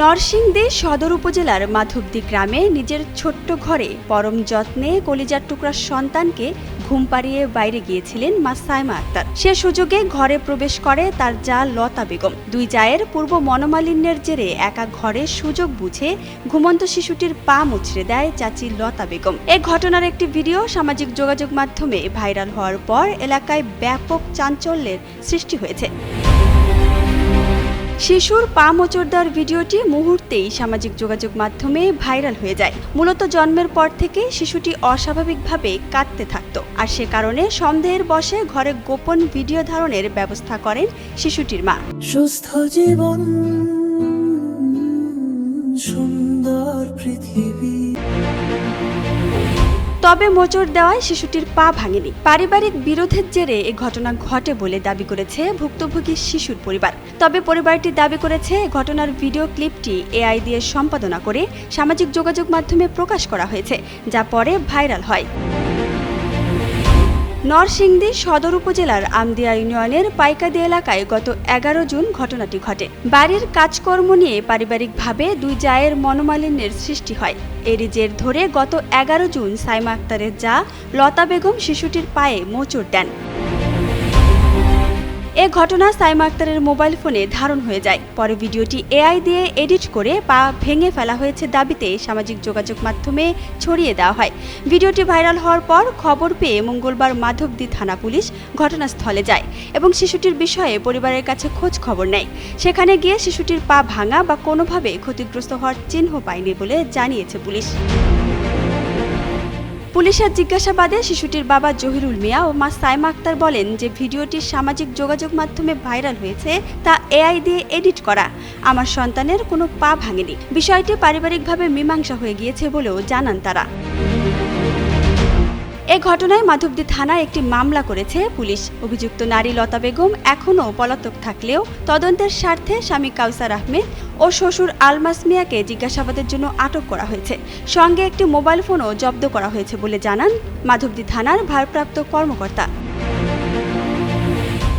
নরসিংদী সদর উপজেলার মাধবদী গ্রামে নিজের ছোট্ট ঘরে পরম যত্নে কলিজার টুকরার সন্তানকে ঘুম পাড়িয়ে বাইরে গিয়েছিলেন মা সাইমা আক্তার। সে সুযোগে ঘরে প্রবেশ করে তার জা লতা বেগম। দুই জায়ের পূর্ব মনোমালিন্যের জেরে একা ঘরে সুযোগ বুঝে ঘুমন্ত শিশুটির পা মুচড়ে দেয় চাচি লতা বেগম। এই ঘটনার একটি ভিডিও সামাজিক যোগাযোগ মাধ্যমে ভাইরাল হওয়ার পর এলাকায় ব্যাপক চাঞ্চল্যের সৃষ্টি হয়েছে। শিশুর পা মোচড় দেওয়ার ভিডিওটি মুহূর্তেই সামাজিক যোগাযোগ মাধ্যমে ভাইরাল হয়ে যায়। মূলত জন্মের পর থেকে শিশুটি অস্বাভাবিকভাবে কাঁদতে থাকত, আর সে কারণে সন্দেহের বশে ঘরে গোপন ভিডিও ধারণের ব্যবস্থা করেন শিশুটির মা। সুস্থ জীবন, সুন্দর পৃথিবী। তবে মোচড় দেওয়ায় শিশুটির পা ভাঙেনি। পারিবারিক বিরোধের জেরে এ ঘটনা ঘটে বলে দাবি করেছে ভুক্তভোগী শিশুর পরিবার। তবে পরিবারটি দাবি করেছে ঘটনার ভিডিও ক্লিপটি এআই দিয়ে সম্পাদনা করে সামাজিক যোগাযোগ মাধ্যমে প্রকাশ করা হয়েছে, যা পরে ভাইরাল হয়। নরসিংদী সদর উপজেলার আমদিয়া ইউনিয়নের পাইকাদি এলাকায় গত 11 জুন ঘটনাটি ঘটে। বাড়ির কাজকর্ম নিয়ে পারিবারিকভাবে দুই জায়ের মনোমালিন্যের সৃষ্টি হয়। এরই জের ধরে গত 11 জুন সাইমা আক্তারের জা লতা বেগম শিশুটির পায়ে মোচড় দেন। এ ঘটনা সাইমা আক্তারের মোবাইল ফোনে ধারণ হয়ে যায়। পরে ভিডিওটি এআই দিয়ে এডিট করে পা ভেঙে ফেলা হয়েছে দাবিতে সামাজিক যোগাযোগ মাধ্যমে ছড়িয়ে দেওয়া হয়। ভিডিওটি ভাইরাল হওয়ার পর খবর পেয়ে মঙ্গলবার মাধবদী থানা পুলিশ ঘটনাস্থলে যায় এবং শিশুটির বিষয়ে পরিবারের কাছে খোঁজ খবর নেয়। সেখানে গিয়ে শিশুটির পা ভাঙা বা কোনোভাবে ক্ষতিগ্রস্ত হওয়ার চিহ্ন পায়নি বলে জানিয়েছে পুলিশ। পুলিশের জিজ্ঞাসাবাদে শিশুটির বাবা জহিরুল মিয়া ও মা সাইমা আক্তার বলেন যে ভিডিওটি সামাজিক যোগাযোগ মাধ্যমে ভাইরাল হয়েছে তা এআই দিয়ে এডিট করা। আমার সন্তানের কোনো পা ভাঙেনি। বিষয়টি পারিবারিকভাবে মীমাংসা হয়ে গিয়েছে বলেও জানান তারা। এ ঘটনায় মাধবদী থানায় একটি মামলা করেছে পুলিশ। অভিযুক্ত নারী লতা বেগম এখনও পলাতক থাকলেও তদন্তের স্বার্থে স্বামী কাউসার আহমেদ ও শ্বশুর আলমাস মিয়াকে জিজ্ঞাসাবাদের জন্য আটক করা হয়েছে। সঙ্গে একটি মোবাইল ফোনও জব্দ করা হয়েছে বলে জানান মাধবদী থানার ভারপ্রাপ্ত কর্মকর্তা।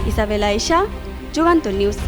Isabella Isha, Jugantor news.